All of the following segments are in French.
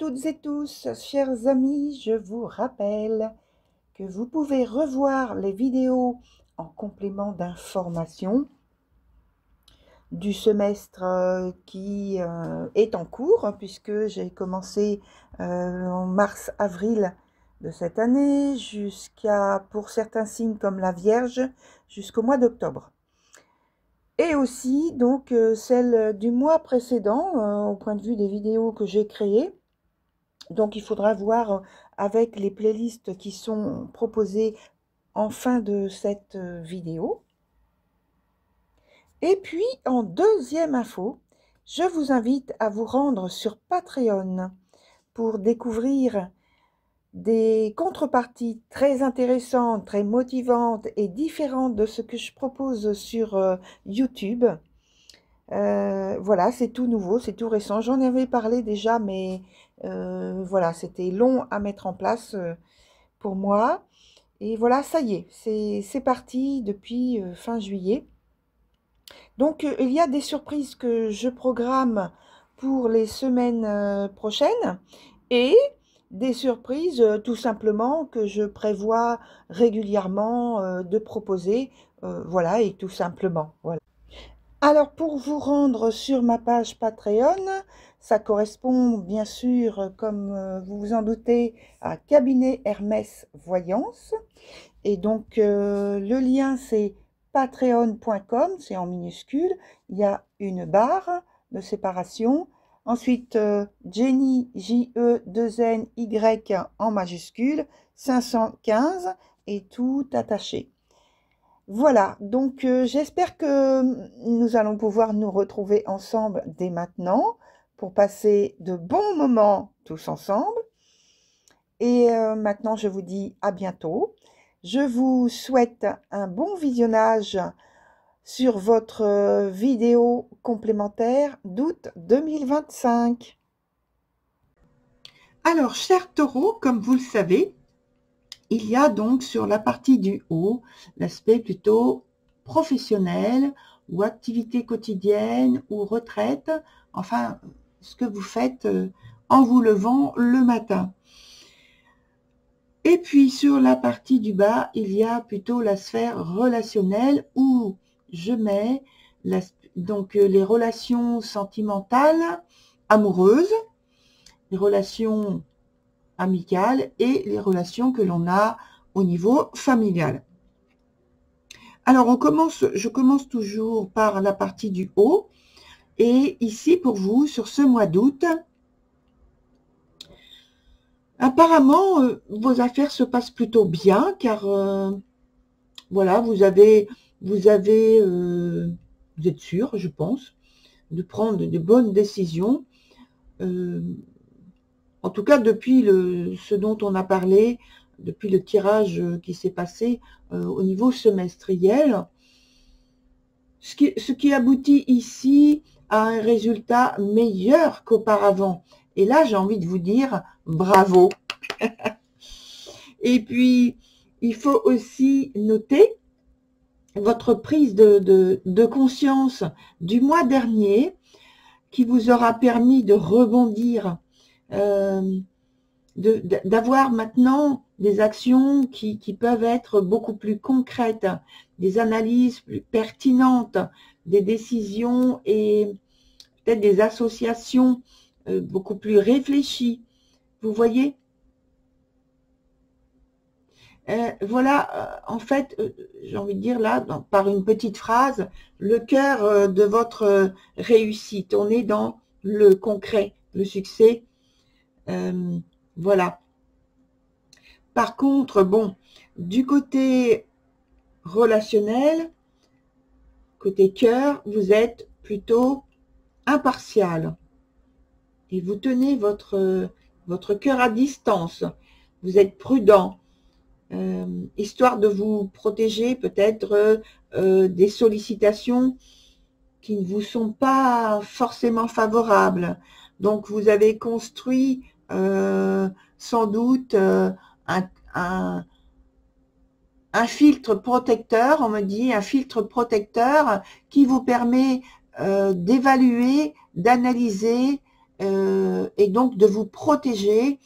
toutes et tous, chers amis, je vous rappelle que vous pouvez revoir les vidéos en complément d'information du semestre qui est en cours, puisque j'ai commencé en mars-avril de cette année, jusqu'à, pour certains signes comme la Vierge, jusqu'au mois d'octobre. Et aussi donc celle du mois précédent, au point de vue des vidéos que j'ai créées. Donc il faudra voir avec les playlists qui sont proposées en fin de cette vidéo. Et puis en deuxième info, je vous invite à vous rendre sur Patreon pour découvrir des contreparties très intéressantes, très motivantes et différentes de ce que je propose sur YouTube. Voilà, c'est tout nouveau, c'est tout récent. J'en avais parlé déjà, mais voilà, c'était long à mettre en place pour moi. Et voilà, ça y est, c'est parti depuis fin juillet. Donc, il y a des surprises que je programme pour les semaines prochaines et des surprises tout simplement que je prévois régulièrement de proposer. Voilà, et tout simplement, voilà. Alors, pour vous rendre sur ma page Patreon, ça correspond bien sûr, comme vous vous en doutez, à Cabinet Hermès Voyance. Et donc, le lien, c'est patreon.com, c'est en minuscule. Il y a une barre de séparation. Ensuite, Jenny, J-E-2-N-Y en majuscule, 515 et tout attaché. Voilà, donc j'espère que nous allons pouvoir nous retrouver ensemble dès maintenant pour passer de bons moments tous ensemble. Et maintenant, je vous dis à bientôt. Je vous souhaite un bon visionnage sur votre vidéo complémentaire d'août 2025. Alors, chers taureaux, comme vous le savez, il y a donc sur la partie du haut l'aspect plutôt professionnel ou activité quotidienne ou retraite, enfin ce que vous faites en vous levant le matin. Et puis sur la partie du bas, il y a plutôt la sphère relationnelle où je mets donc les relations sentimentales, amoureuses, les relations amicales et les relations que l'on a au niveau familial. Alors je commence toujours par la partie du haut et ici pour vous sur ce mois d'août, apparemment vos affaires se passent plutôt bien car voilà, vous êtes sûr, je pense, de prendre de bonnes décisions. En tout cas, depuis ce dont on a parlé, depuis le tirage qui s'est passé au niveau semestriel, ce qui aboutit ici à un résultat meilleur qu'auparavant. Et là, j'ai envie de vous dire bravo. Et puis, il faut aussi noter votre prise de conscience du mois dernier qui vous aura permis de rebondir, d'avoir maintenant des actions qui peuvent être beaucoup plus concrètes, des analyses plus pertinentes, des décisions et peut-être des associations beaucoup plus réfléchies. Vous voyez ? Voilà, en fait, j'ai envie de dire là, par une petite phrase, le cœur de votre réussite. On est dans le concret, le succès. Voilà. Par contre, bon, du côté relationnel, côté cœur, vous êtes plutôt impartial. Et vous tenez votre cœur à distance. Vous êtes prudent. Histoire de vous protéger peut-être des sollicitations qui ne vous sont pas forcément favorables. Donc, vous avez construit sans doute un filtre protecteur, on me dit, un filtre protecteur qui vous permet d'évaluer, d'analyser et donc de vous protéger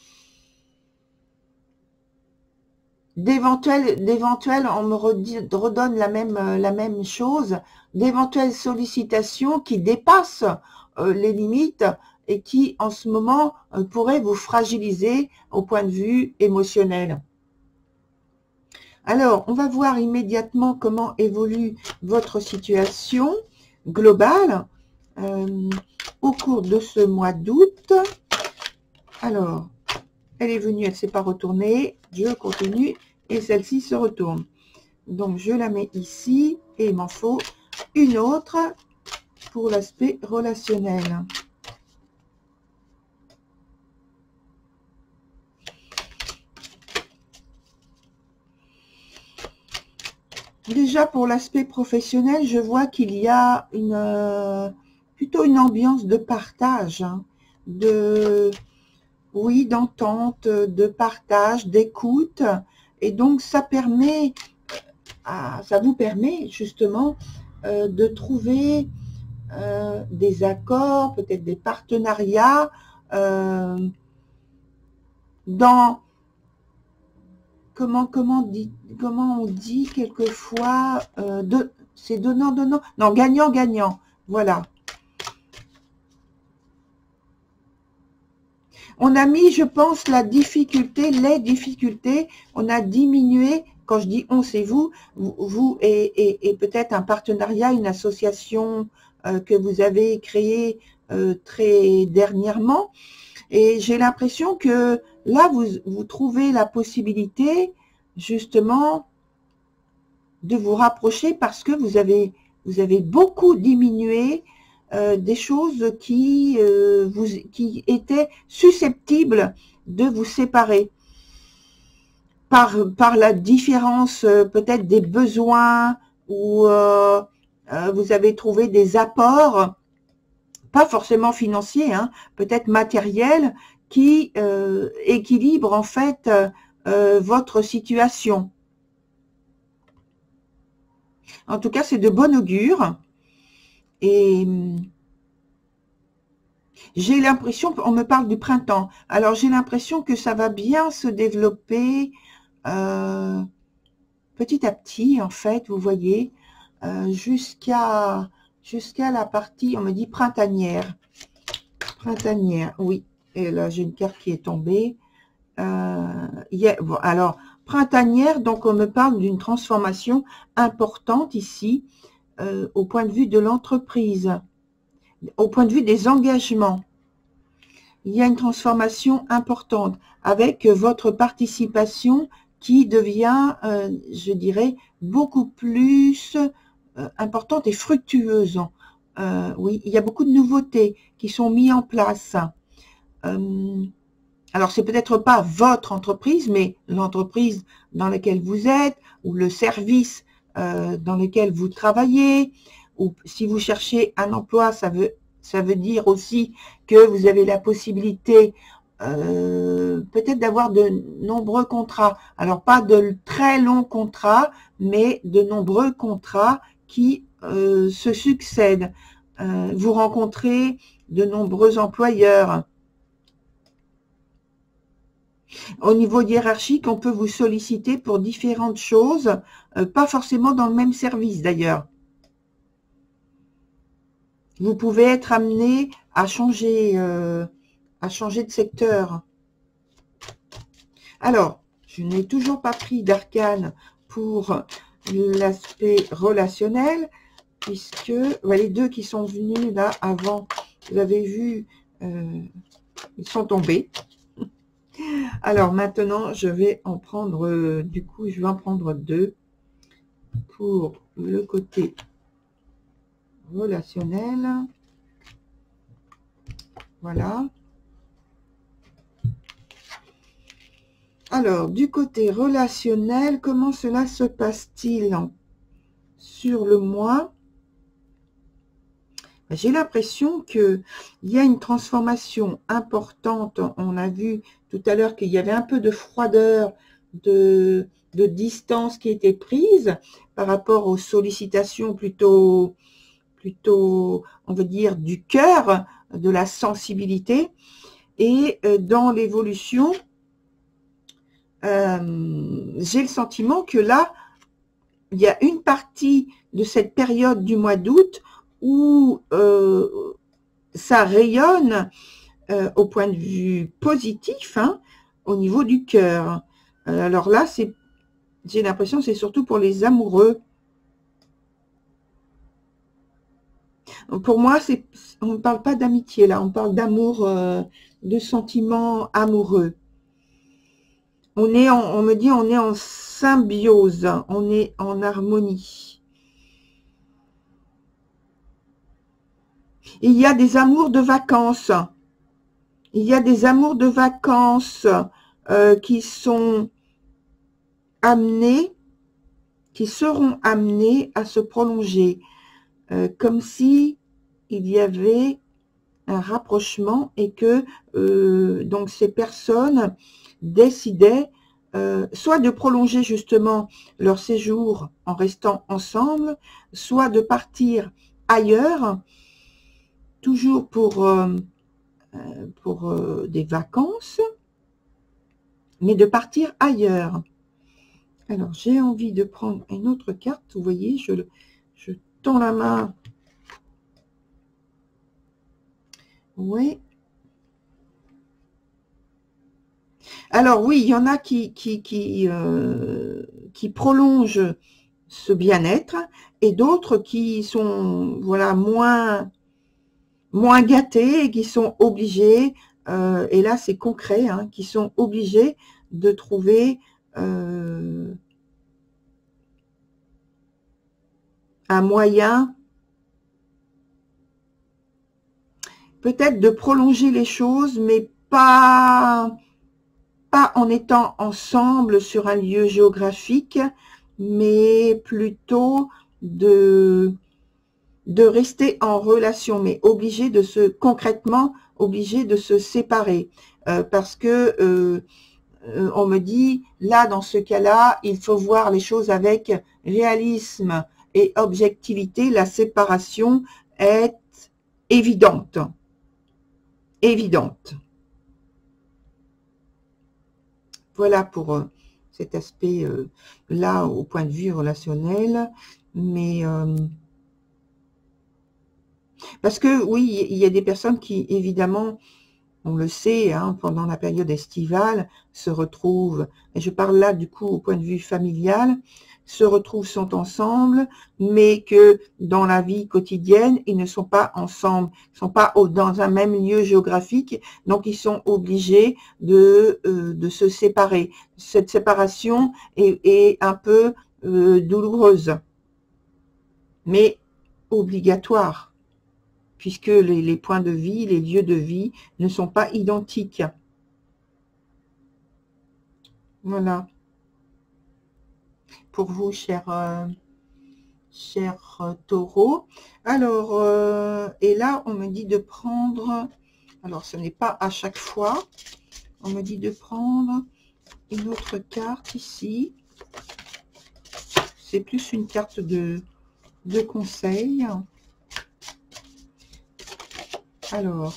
d'éventuelles, on me redonne la même chose, d'éventuelles sollicitations qui dépassent les limites et qui, en ce moment, pourraient vous fragiliser au point de vue émotionnel. Alors, on va voir immédiatement comment évolue votre situation globale au cours de ce mois d'août. Alors, elle est venue, elle ne s'est pas retournée, je continue et celle-ci se retourne. Donc, je la mets ici et il m'en faut une autre pour l'aspect relationnel. Déjà, pour l'aspect professionnel, je vois qu'il y a plutôt une ambiance de partage, hein, oui, d'entente, de partage, d'écoute. Et donc, ça vous permet justement de trouver des accords, peut-être des partenariats dans, comment on dit quelquefois, c'est donnant, non, gagnant, voilà. On a mis, je pense, les difficultés, on a diminué, quand je dis on, c'est vous et peut-être un partenariat, une association que vous avez créée très dernièrement. Et j'ai l'impression que là, vous trouvez la possibilité, justement, de vous rapprocher parce que vous avez beaucoup diminué des choses qui étaient susceptibles de vous séparer par la différence peut-être des besoins ou vous avez trouvé des apports, pas forcément financiers, hein, peut-être matériels, qui équilibrent en fait votre situation. En tout cas, c'est de bon augure. Et j'ai l'impression, on me parle du printemps, alors j'ai l'impression que ça va bien se développer petit à petit, en fait, vous voyez, jusqu'à la partie, on me dit printanière. Printanière, oui. Et là, j'ai une carte qui est tombée. Bon, alors, printanière, donc on me parle d'une transformation importante ici, au point de vue de l'entreprise, au point de vue des engagements. Il y a une transformation importante avec votre participation qui devient, je dirais, beaucoup plus importante et fructueuse. Oui, il y a beaucoup de nouveautés qui sont mises en place. Alors, c'est peut-être pas votre entreprise, mais l'entreprise dans laquelle vous êtes, ou le service dans lequel vous travaillez, ou si vous cherchez un emploi, ça veut dire aussi que vous avez la possibilité peut-être d'avoir de nombreux contrats. Alors, pas de très longs contrats, mais de nombreux contrats qui se succèdent. Vous rencontrez de nombreux employeurs. Au niveau hiérarchique, on peut vous solliciter pour différentes choses, pas forcément dans le même service d'ailleurs. Vous pouvez être amené à changer de secteur. Alors, je n'ai toujours pas pris d'arcane pour l'aspect relationnel, puisque les deux qui sont venus là avant, vous avez vu, ils sont tombés. Alors maintenant, je vais en prendre, du coup, je vais en prendre deux pour le côté relationnel. Voilà. Alors, du côté relationnel, comment cela se passe-t-il sur le mois? J'ai l'impression qu'il y a une transformation importante. On a vu tout à l'heure qu'il y avait un peu de froideur, de distance qui était prise par rapport aux sollicitations plutôt on va dire, du cœur, de la sensibilité. Et dans l'évolution, j'ai le sentiment que là, il y a une partie de cette période du mois d'août où ça rayonne au point de vue positif, hein, au niveau du cœur. Alors là, j'ai l'impression que c'est surtout pour les amoureux. Pour moi, on ne parle pas d'amitié là, on parle d'amour, de sentiments amoureux. On me dit, on est en symbiose, on est en harmonie. Il y a des amours de vacances. Il y a des amours de vacances qui sont amenés, qui seront amenés à se prolonger, comme si il y avait un rapprochement et que donc ces personnes décidaient soit de prolonger justement leur séjour en restant ensemble, soit de partir ailleurs, toujours pour des vacances, mais de partir ailleurs. Alors, j'ai envie de prendre une autre carte. Vous voyez, je tends la main. Oui. Alors, oui, il y en a qui prolongent ce bien-être et d'autres qui sont, voilà, moins gâtés et qui sont obligés, et là, c'est concret, hein, qui sont obligés de trouver un moyen peut-être de prolonger les choses, mais pas en étant ensemble sur un lieu géographique, mais plutôt de rester en relation, mais concrètement obligé de se séparer, parce que on me dit, là, dans ce cas-là, il faut voir les choses avec réalisme et objectivité. La séparation est évidente. Voilà pour cet aspect là au point de vue relationnel, mais parce que oui, il y a des personnes qui évidemment, on le sait, hein, pendant la période estivale, se retrouvent, et je parle là du coup au point de vue familial, se retrouvent, sont ensemble, mais que dans la vie quotidienne, ils ne sont pas ensemble, ils ne sont pas dans un même lieu géographique, donc ils sont obligés de se séparer. Cette séparation est un peu douloureuse, mais obligatoire, puisque les points de vie, les lieux de vie ne sont pas identiques. Voilà. Pour vous, cher taureau. Alors, et là, on me dit de prendre, alors ce n'est pas à chaque fois, on me dit de prendre une autre carte ici. C'est plus une carte de conseil. Alors,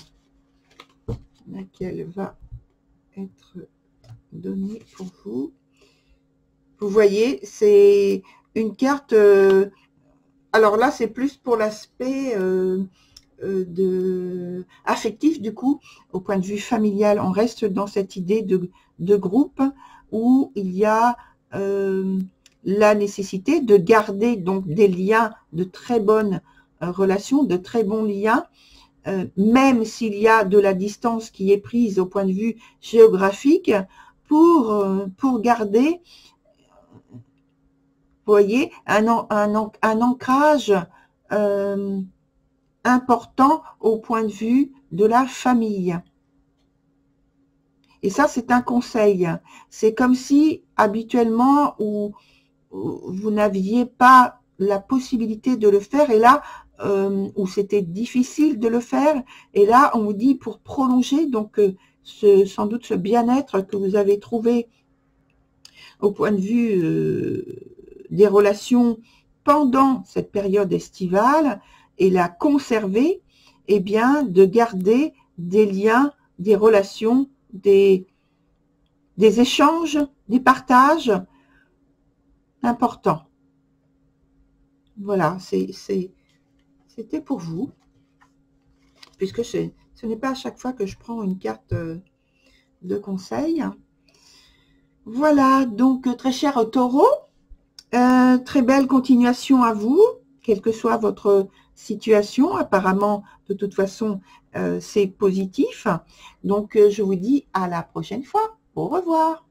laquelle va être donnée pour vous? Vous voyez, c'est une carte, alors là, c'est plus pour l'aspect affectif, du coup, au point de vue familial. On reste dans cette idée de groupe où il y a la nécessité de garder donc des liens, de très bonnes relations, de très bons liens, même s'il y a de la distance qui est prise au point de vue géographique, pour garder, vous voyez, un ancrage important au point de vue de la famille. Et ça, c'est un conseil. C'est comme si, habituellement, où vous n'aviez pas la possibilité de le faire, et là, où c'était difficile de le faire, et là, on vous dit pour prolonger, donc sans doute ce bien-être que vous avez trouvé au point de vue des relations pendant cette période estivale, et la conserver, eh bien, de garder des liens, des relations, des échanges, des partages importants. Voilà, c'était pour vous, puisque ce n'est pas à chaque fois que je prends une carte de conseil. Voilà, donc très cher Taureau, très belle continuation à vous, quelle que soit votre situation. Apparemment, de toute façon, c'est positif. Donc, je vous dis à la prochaine fois. Au revoir.